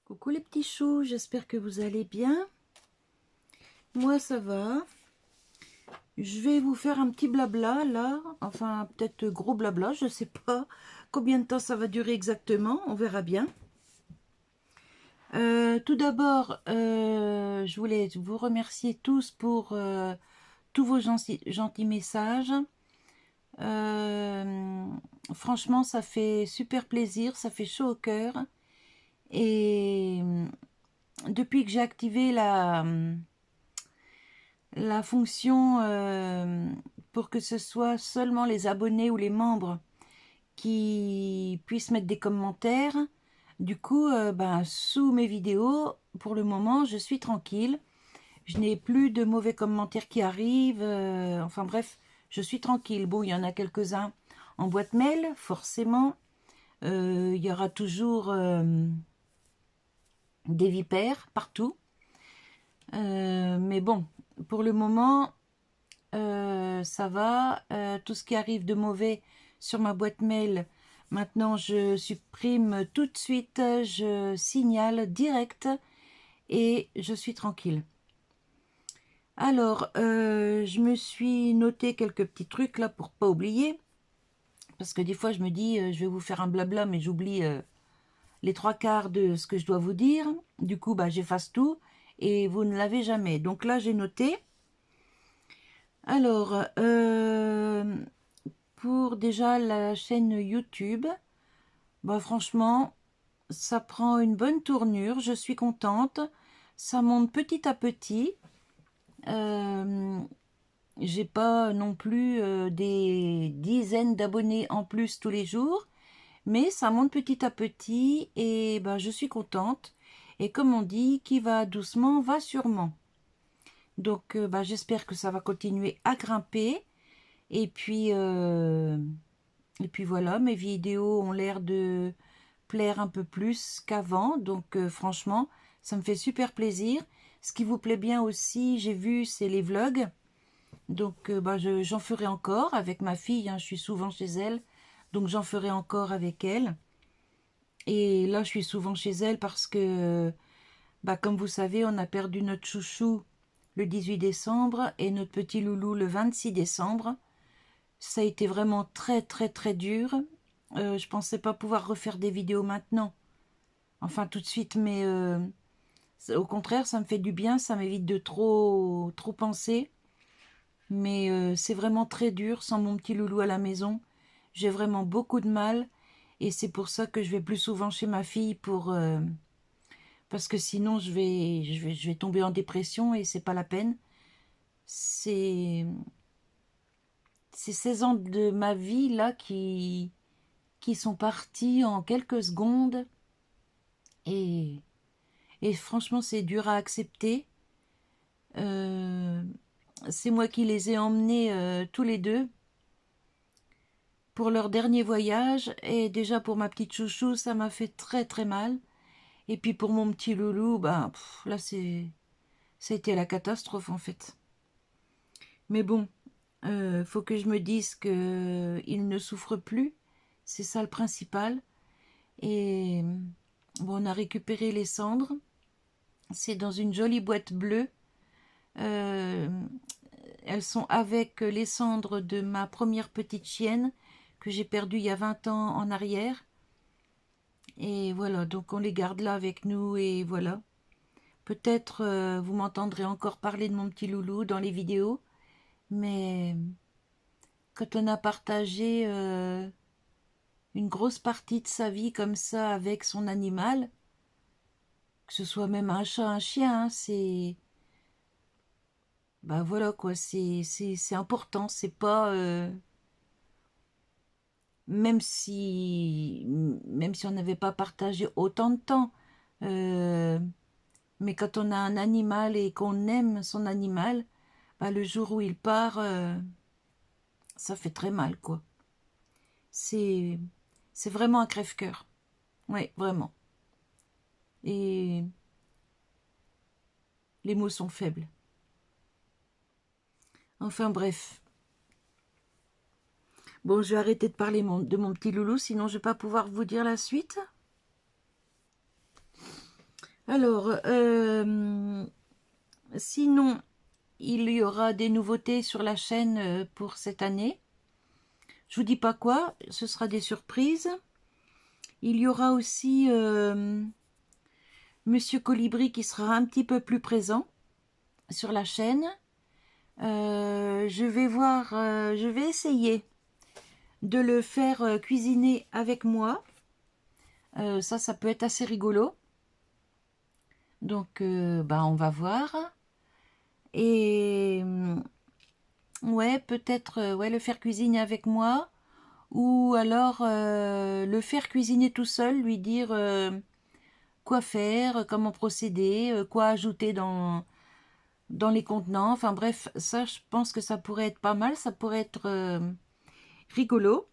Coucou les petits choux, j'espère que vous allez bien. Moi ça va. Je vais vous faire un petit blabla là, enfin peut-être gros blabla, je sais pas combien de temps ça va durer exactement, on verra bien. Tout d'abord, je voulais vous remercier tous pour tous vos gentils messages. Euh, Franchement, ça fait super plaisir, ça fait chaud au cœur. Et depuis que j'ai activé la fonction pour que ce soit seulement les abonnés ou les membres qui puissent mettre des commentaires. Du coup, sous mes vidéos, pour le moment, je suis tranquille. Je n'ai plus de mauvais commentaires qui arrivent. Enfin bref, je suis tranquille. Bon, il y en a quelques-uns en boîte mail, forcément. Il y aura toujours des vipères partout. Mais bon, pour le moment, ça va. Tout ce qui arrive de mauvais sur ma boîte mail, maintenant je supprime tout de suite, je signale direct et je suis tranquille. Alors, je me suis noté quelques petits trucs là pour pas oublier, parce que des fois je me dis je vais vous faire un blabla, mais j'oublie les trois quarts de ce que je dois vous dire. Du coup, j'efface tout et vous ne l'avez jamais. Donc là, j'ai noté. Alors, pour déjà la chaîne YouTube, franchement, ça prend une bonne tournure, je suis contente. Ça monte petit à petit. Euh, j'ai pas non plus des dizaines d'abonnés en plus tous les jours, mais ça monte petit à petit et je suis contente. Et comme on dit, qui va doucement va sûrement. Donc j'espère que ça va continuer à grimper. Et puis, voilà, mes vidéos ont l'air de plaire un peu plus qu'avant. Donc franchement, ça me fait super plaisir. Ce qui vous plaît bien aussi, j'ai vu, c'est les vlogs. Donc j'en ferai encore avec ma fille, hein, je suis souvent chez elle. Donc j'en ferai encore avec elle. Et là, je suis souvent chez elle parce que, comme vous savez, on a perdu notre chouchou le 18 décembre et notre petit loulou le 26 décembre. Ça a été vraiment très très très dur. Je pensais pas pouvoir refaire des vidéos maintenant, enfin tout de suite, mais au contraire, ça me fait du bien, ça m'évite de trop penser. Mais c'est vraiment très dur sans mon petit loulou à la maison. J'ai vraiment beaucoup de mal et c'est pour ça que je vais plus souvent chez ma fille parce que sinon je vais tomber en dépression et c'est pas la peine. C'est 16 ans de ma vie là qui sont partis en quelques secondes et, et franchement c'est dur à accepter. Euh, c'est moi qui les ai emmenés tous les deux pour leur dernier voyage et déjà pour ma petite chouchou ça m'a fait très très mal et puis pour mon petit loulou là ça a été la catastrophe en fait. Mais bon, faut que je me dise que il ne souffre plus, c'est ça le principal. Et bon, on a récupéré les cendres. C'est dans une jolie boîte bleue. Euh, Elles sont avec les cendres de ma première petite chienne que j'ai perdue il y a 20 ans en arrière. Et voilà, donc on les garde là avec nous et voilà. Peut-être vous m'entendrez encore parler de mon petit loulou dans les vidéos, mais quand on a partagé une grosse partie de sa vie comme ça avec son animal, que ce soit même un chat, un chien, hein, c'est voilà quoi, c'est important, c'est pas même si on n'avait pas partagé autant de temps, euh, mais quand on a un animal et qu'on aime son animal, le jour où il part, ça fait très mal quoi. C'est c'est vraiment un crève-cœur, oui vraiment. Et les mots sont faibles. Enfin bref. Bon, je vais arrêter de parler de mon petit loulou, sinon je vais pas pouvoir vous dire la suite. Alors, sinon, il y aura des nouveautés sur la chaîne pour cette année. Je vous dis pas quoi, ce sera des surprises. Il y aura aussi Monsieur Colibri qui sera un petit peu plus présent sur la chaîne. Je vais voir, je vais essayer de le faire cuisiner avec moi. Ça peut être assez rigolo. Donc, bah, on va voir. Et ouais, peut-être ouais, le faire cuisiner avec moi. Ou alors le faire cuisiner tout seul, lui dire quoi faire, comment procéder, quoi ajouter dans les contenants. Enfin bref, ça, je pense que ça pourrait être pas mal. Ça pourrait être rigolo.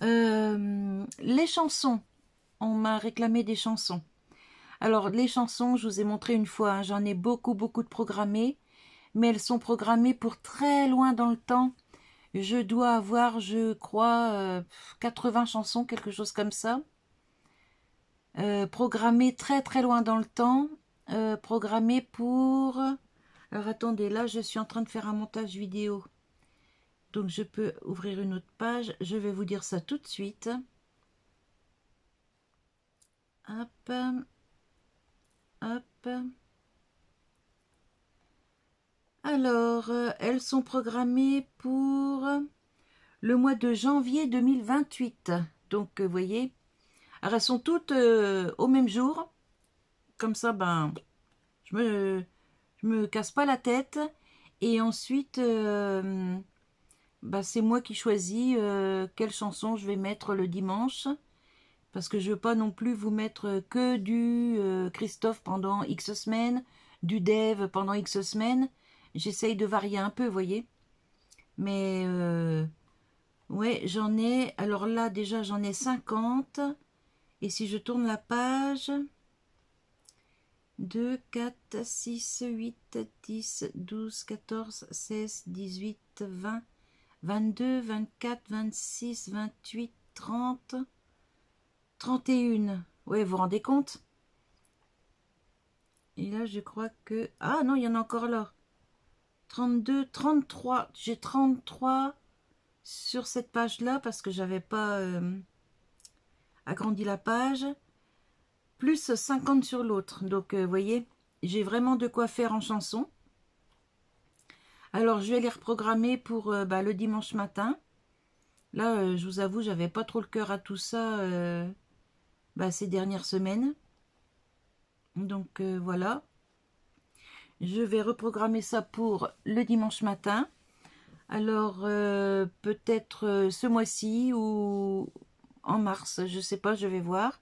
Les chansons. On m'a réclamé des chansons. Alors, les chansons, je vous ai montré une fois, hein, j'en ai beaucoup, beaucoup de programmées, mais elles sont programmées pour très loin dans le temps. Je dois avoir, je crois, 80 chansons, quelque chose comme ça. Programmées très, très loin dans le temps. Programmées pour... Alors, attendez, là, je suis en train de faire un montage vidéo. Donc, je peux ouvrir une autre page. Je vais vous dire ça tout de suite. Hop, hop. Alors, elles sont programmées pour le mois de janvier 2028. Donc, vous voyez, alors elles sont toutes au même jour. Comme ça, ben, je me casse pas la tête. Et ensuite, ben, c'est moi qui choisis quelle chanson je vais mettre le dimanche. Parce que je veux pas non plus vous mettre que du Christophe pendant X semaines, du Dave pendant X semaines. J'essaye de varier un peu, vous voyez. Mais ouais, j'en ai... Alors là, déjà, j'en ai 50. Et si je tourne la page... 2, 4, 6, 8, 10, 12, 14, 16, 18, 20, 22, 24, 26, 28, 30, 31. Ouais, vous vous rendez compte? Et là, je crois que... Ah non, il y en a encore là. 32, 33. J'ai 33 sur cette page-là parce que j'avais pas agrandi la page. Plus 50 sur l'autre. Donc, vous voyez, j'ai vraiment de quoi faire en chanson. Alors, je vais les reprogrammer pour bah, le dimanche matin. Là, je vous avoue, j'avais pas trop le cœur à tout ça bah, ces dernières semaines. Donc, voilà. Je vais reprogrammer ça pour le dimanche matin. Alors, peut-être ce mois-ci ou en mars, je sais pas, je vais voir.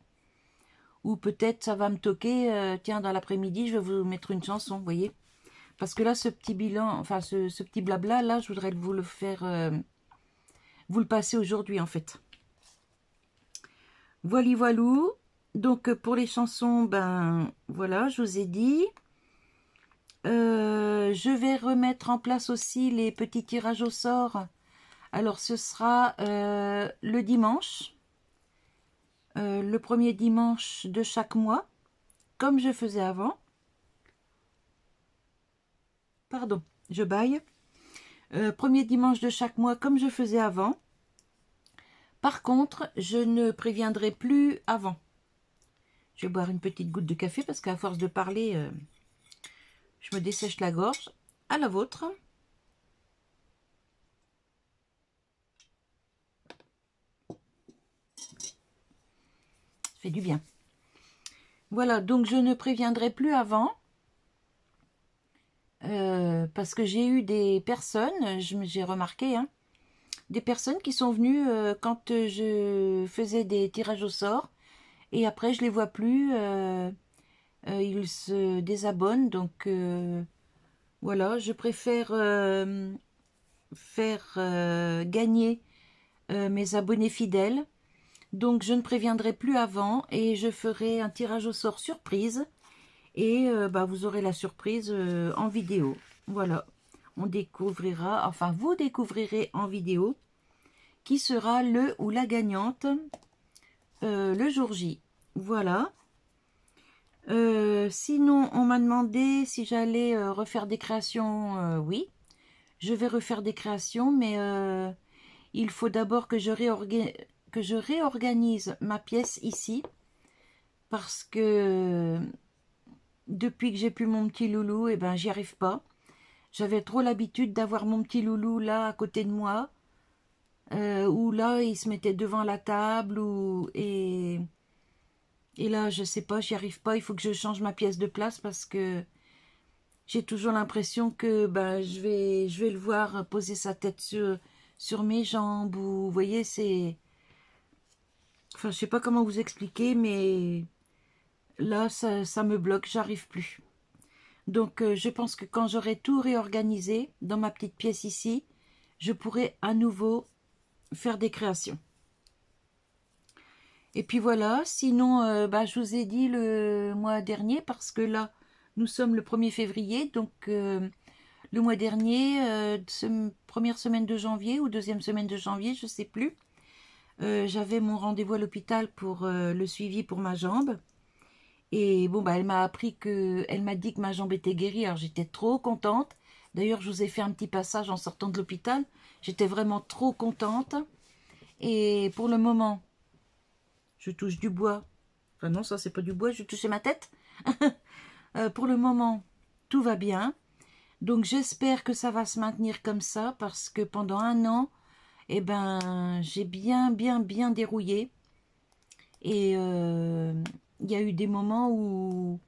Ou peut-être ça va me toquer, tiens, dans l'après-midi, je vais vous mettre une chanson, vous voyez. Parce que là, ce petit bilan, enfin, ce petit blabla, là, je voudrais vous le faire, vous le passer aujourd'hui, en fait. Voili voilou. Donc, pour les chansons, ben, voilà, je vous ai dit. Je vais remettre en place aussi les petits tirages au sort. Alors, ce sera le dimanche. Le premier dimanche de chaque mois, comme je faisais avant. Pardon, je baille. Premier dimanche de chaque mois, comme je faisais avant. Par contre, je ne préviendrai plus avant. Je vais boire une petite goutte de café parce qu'à force de parler, je me dessèche la gorge. À la vôtre. Ça fait du bien. Voilà, donc je ne préviendrai plus avant. Parce que j'ai eu des personnes, j'ai remarqué, hein, des personnes qui sont venues quand je faisais des tirages au sort. Et après, je les vois plus. Ils se désabonnent. Donc, voilà, je préfère faire gagner mes abonnés fidèles. Donc, je ne préviendrai plus avant et je ferai un tirage au sort surprise. Et bah, vous aurez la surprise en vidéo. Voilà, on découvrira, enfin, vous découvrirez en vidéo qui sera le ou la gagnante le jour J. Voilà. Sinon, on m'a demandé si j'allais refaire des créations. Oui, je vais refaire des créations, mais il faut d'abord que je réorganise ma pièce ici, parce que depuis que j'ai plus mon petit loulou, eh ben, j'y arrive pas. J'avais trop l'habitude d'avoir mon petit loulou là à côté de moi, ou là il se mettait devant la table, et là je sais pas, j'y arrive pas. Il faut que je change ma pièce de place parce que j'ai toujours l'impression que ben, je vais le voir poser sa tête sur mes jambes, ou vous voyez, c'est... Enfin, je sais pas comment vous expliquer, mais là, ça me bloque, j'arrive plus. Donc, je pense que quand j'aurai tout réorganisé dans ma petite pièce ici, je pourrai à nouveau faire des créations. Et puis voilà, sinon, bah, je vous ai dit le mois dernier, parce que là, nous sommes le 1er février, donc le mois dernier, première semaine de janvier ou deuxième semaine de janvier, je ne sais plus, j'avais mon rendez-vous à l'hôpital pour le suivi pour ma jambe. Et bon, bah, elle m'a dit que ma jambe était guérie, alors j'étais trop contente. D'ailleurs, je vous ai fait un petit passage en sortant de l'hôpital. J'étais vraiment trop contente. Et pour le moment, je touche du bois. Enfin non, ça c'est pas du bois, je touchais ma tête. Pour le moment, tout va bien. Donc j'espère que ça va se maintenir comme ça, parce que pendant un an, eh ben, j'ai bien dérouillé. Et il y a eu des moments où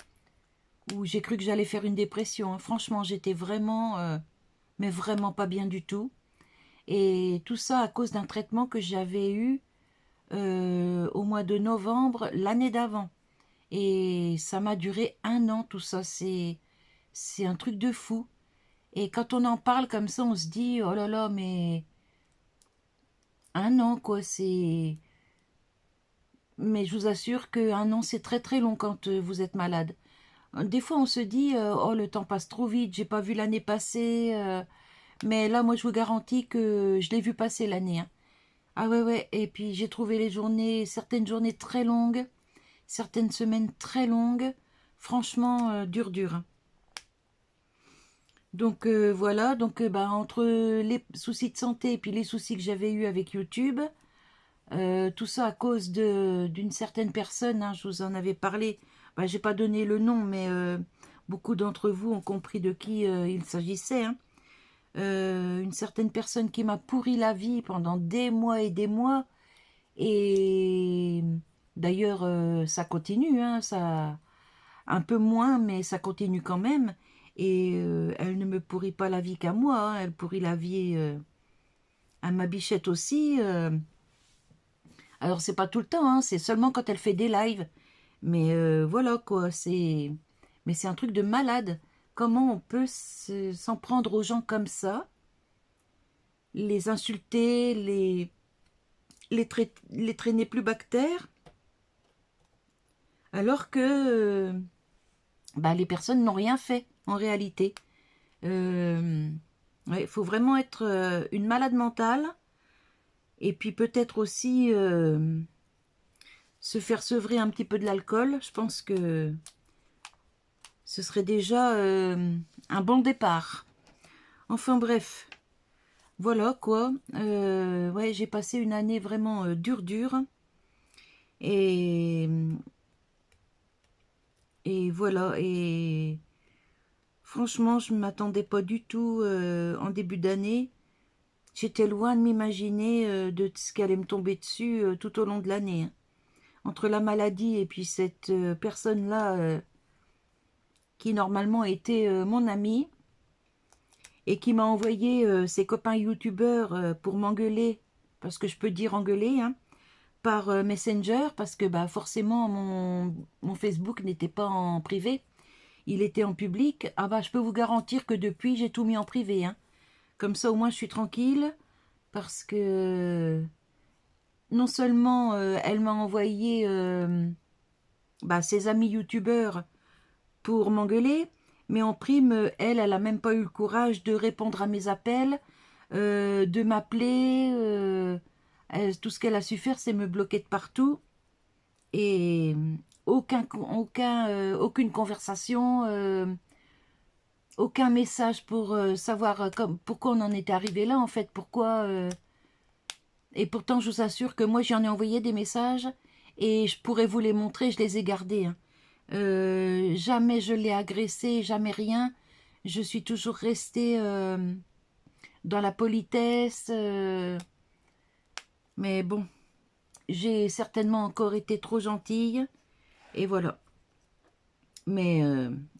j'ai cru que j'allais faire une dépression, hein. Franchement, j'étais vraiment, mais vraiment pas bien du tout. Et tout ça à cause d'un traitement que j'avais eu au mois de novembre l'année d'avant. Et ça m'a duré un an, tout ça. C'est un truc de fou. Et quand on en parle comme ça, on se dit, oh là là, mais un an, quoi, c'est... Mais je vous assure qu'un an, c'est très long quand vous êtes malade. Des fois, on se dit, oh, le temps passe trop vite, j'ai pas vu l'année passer. Mais là, moi, je vous garantis que je l'ai vu passer l'année, hein. Ah ouais, ouais. Et puis, j'ai trouvé certaines journées très longues, certaines semaines très longues. Franchement, dur, hein. Donc voilà, donc bah, entre les soucis de santé et puis les soucis que j'avais eus avec YouTube, tout ça à cause d'une certaine personne, hein, je vous en avais parlé, bah, j'ai pas donné le nom, mais beaucoup d'entre vous ont compris de qui il s'agissait, hein. Une certaine personne qui m'a pourri la vie pendant des mois et des mois, et d'ailleurs ça continue, hein, ça un peu moins, mais ça continue quand même. Et elle ne me pourrit pas la vie qu'à moi, hein, elle pourrit la vie à ma bichette aussi. Alors c'est pas tout le temps, hein, c'est seulement quand elle fait des lives. Mais voilà quoi, mais c'est un truc de malade. Comment on peut s'en prendre aux gens comme ça, les insulter, les traîner plus bactères, alors que bah, les personnes n'ont rien fait en réalité. Ouais, faut vraiment être une malade mentale, et puis peut-être aussi se faire sevrer un petit peu de l'alcool. Je pense que ce serait déjà un bon départ. Enfin bref, voilà quoi. Ouais, j'ai passé une année vraiment dure. Et, et voilà. Et franchement, je ne m'attendais pas du tout en début d'année. J'étais loin de m'imaginer de ce qui allait me tomber dessus tout au long de l'année, hein. Entre la maladie et puis cette personne-là qui normalement était mon amie et qui m'a envoyé ses copains youtubeurs pour m'engueuler, parce que je peux dire engueuler, hein, par Messenger, parce que bah, forcément mon Facebook n'était pas en privé, il était en public. Ah bah je peux vous garantir que depuis j'ai tout mis en privé, hein. Comme ça au moins je suis tranquille, parce que non seulement elle m'a envoyé bah, ses amis youtubeurs pour m'engueuler, mais en prime, elle a même pas eu le courage de répondre à mes appels, de m'appeler. Tout ce qu'elle a su faire, c'est me bloquer de partout. Et aucune conversation, aucun message pour savoir pourquoi on en était arrivé là, en fait, pourquoi... Et pourtant, je vous assure que moi, j'en ai envoyé des messages et je pourrais vous les montrer, je les ai gardés. Hein. Jamais je l'ai agressé, jamais rien. Je suis toujours restée dans la politesse. Mais bon, j'ai certainement encore été trop gentille. Et voilà. Mais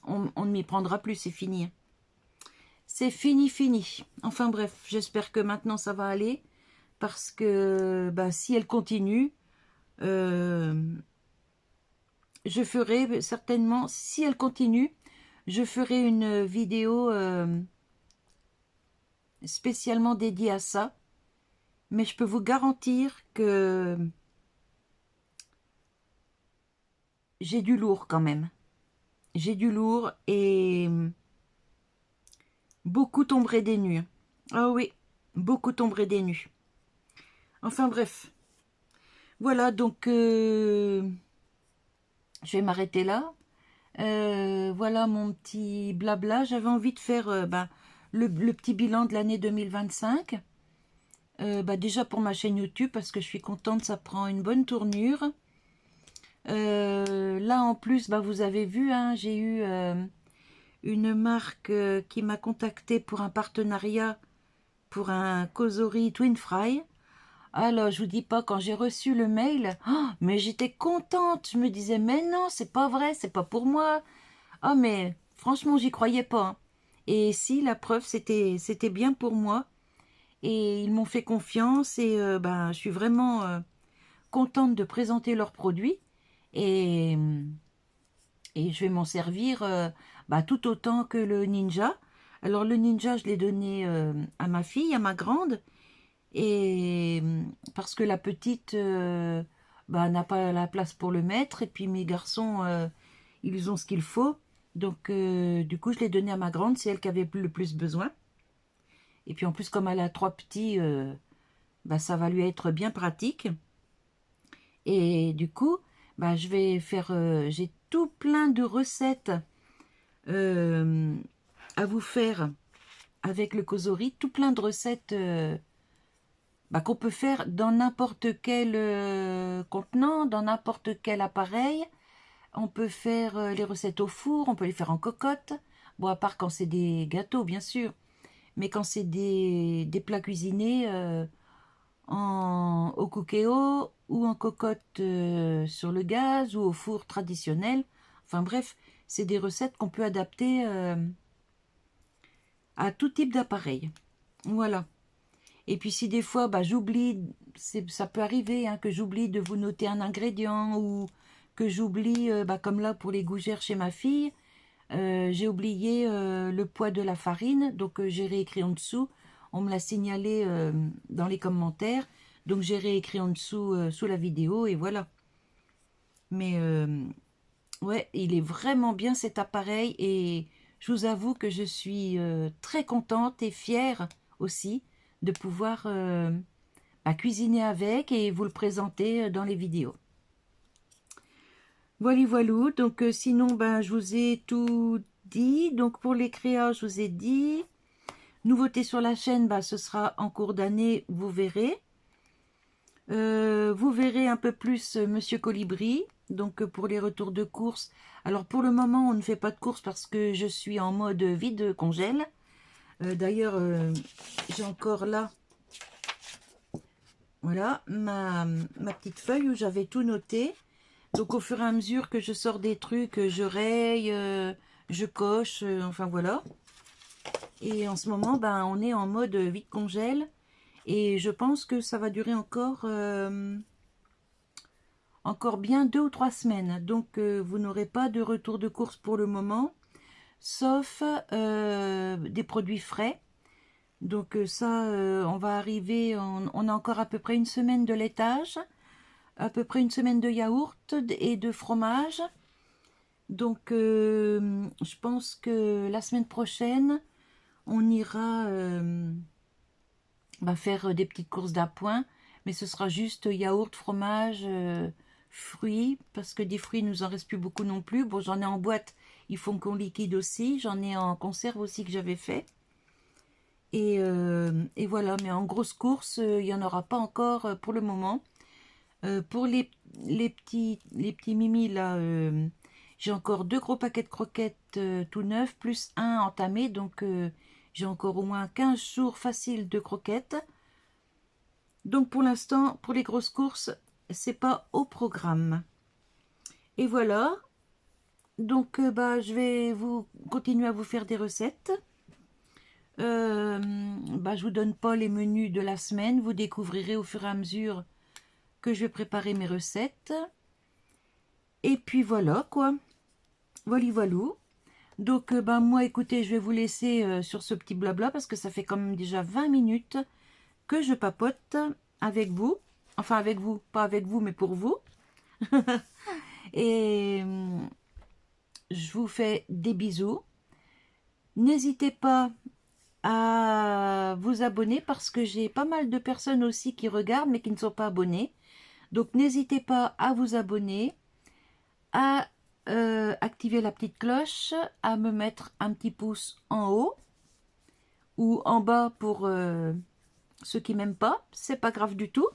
on ne m'y prendra plus, c'est fini. Hein. C'est fini, fini. Enfin bref, j'espère que maintenant ça va aller. Parce que bah, si elle continue, je ferai certainement, si elle continue, je ferai une vidéo spécialement dédiée à ça. Mais je peux vous garantir que j'ai du lourd quand même. J'ai du lourd et beaucoup tomberaient des nues. Ah oui, beaucoup tomberaient des nues. Enfin bref. Voilà, donc je vais m'arrêter là. Voilà mon petit blabla. J'avais envie de faire le petit bilan de l'année 2025. Déjà pour ma chaîne YouTube, parce que je suis contente, ça prend une bonne tournure. Là en plus, vous avez vu, hein, j'ai eu une marque qui m'a contacté pour un partenariat pour un causerie Twin Fry. Alors, je vous dis pas, quand j'ai reçu le mail, oh, mais j'étais contente. Je me disais, mais non, c'est pas vrai, c'est pas pour moi. Ah, mais franchement, j'y croyais pas. Hein. Et si, la preuve, c'était bien pour moi. Et ils m'ont fait confiance et je suis vraiment contente de présenter leurs produits. Et, et je vais m'en servir tout autant que le Ninja. Alors, le Ninja, je l'ai donné à ma fille, à ma grande. Et parce que la petite n'a pas la place pour le mettre. Et puis mes garçons, ils ont ce qu'il faut. Donc, du coup, je l'ai donné à ma grande. C'est elle qui avait le plus besoin. Et puis, en plus, comme elle a 3 petits, ça va lui être bien pratique. Et du coup, je vais faire... j'ai tout plein de recettes à vous faire avec le Cosori. Tout plein de recettes qu'on peut faire dans n'importe quel contenant, dans n'importe quel appareil. On peut faire les recettes au four, on peut les faire en cocotte. Bon, à part quand c'est des gâteaux, bien sûr. Mais quand c'est des plats cuisinés au cookéo ou en cocotte sur le gaz ou au four traditionnel. Enfin bref, c'est des recettes qu'on peut adapter à tout type d'appareil. Voilà. Et puis si des fois j'oublie, ça peut arriver hein, que j'oublie de vous noter un ingrédient ou que j'oublie, comme là pour les gougères chez ma fille, j'ai oublié le poids de la farine, donc j'ai réécrit en dessous. On me l'a signalé dans les commentaires, donc j'ai réécrit en dessous sous la vidéo et voilà. Mais ouais, il est vraiment bien cet appareil et je vous avoue que je suis très contente et fière aussi de pouvoir cuisiner avec et vous le présenter dans les vidéos. Voilà, voilou. Donc sinon, je vous ai tout dit. Donc pour les créas, je vous ai dit. Nouveauté sur la chaîne, ce sera en cours d'année, vous verrez. Vous verrez un peu plus Monsieur Colibri. Donc pour les retours de course. Alors pour le moment, on ne fait pas de course parce que je suis en mode vide congèle. D'ailleurs, j'ai encore là, voilà, ma petite feuille où j'avais tout noté. Donc au fur et à mesure que je sors des trucs, je raye, je coche, enfin voilà. Et en ce moment, on est en mode vide congèle. Et je pense que ça va durer encore bien 2 ou 3 semaines. Donc vous n'aurez pas de retour de course pour le moment. Sauf des produits frais. Donc ça, on va arriver, on a encore à peu près une semaine de laitage, à peu près une semaine de yaourt et de fromage. Donc je pense que la semaine prochaine, on ira faire des petites courses d'appoint, mais ce sera juste yaourt, fromage, fruits, parce que des fruits, il nous en reste plus beaucoup non plus. Bon, j'en ai en boîte, ils font qu'on liquide aussi. J'en ai en conserve aussi que j'avais fait. Et voilà, mais en grosse course, il n'y en aura pas encore pour le moment. Pour les petits mimis, là, j'ai encore 2 gros paquets de croquettes tout neufs, plus un entamé. Donc, j'ai encore au moins 15 jours faciles de croquettes. Donc, pour l'instant, pour les grosses courses, c'est pas au programme. Et voilà. Donc, bah, je vais vous continuer à vous faire des recettes. Bah, je vous donne pas les menus de la semaine. Vous découvrirez au fur et à mesure que je vais préparer mes recettes. Et puis voilà, quoi. Voilà, voilou. Donc, ben, moi, écoutez, je vais vous laisser sur ce petit blabla parce que ça fait quand même déjà 20 minutes que je papote avec vous. Enfin, avec vous, pas avec vous, mais pour vous. Et je vous fais des bisous. N'hésitez pas à vous abonner parce que j'ai pas mal de personnes aussi qui regardent mais qui ne sont pas abonnées. Donc, n'hésitez pas à vous abonner, à activer la petite cloche, à me mettre un petit pouce en haut ou en bas pour ceux qui m'aiment pas, c'est pas grave du tout.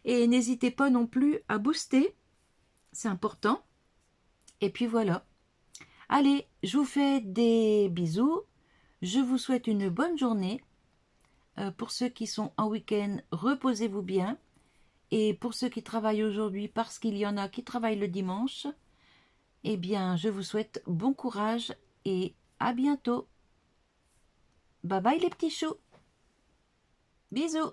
Et n'hésitez pas non plus à booster, c'est important. Et puis voilà. Allez, je vous fais des bisous. Je vous souhaite une bonne journée. Pour ceux qui sont en week-end, reposez-vous bien. Et pour ceux qui travaillent aujourd'hui, parce qu'il y en a qui travaillent le dimanche, eh bien, je vous souhaite bon courage et à bientôt. Bye bye les petits choux. Bisous.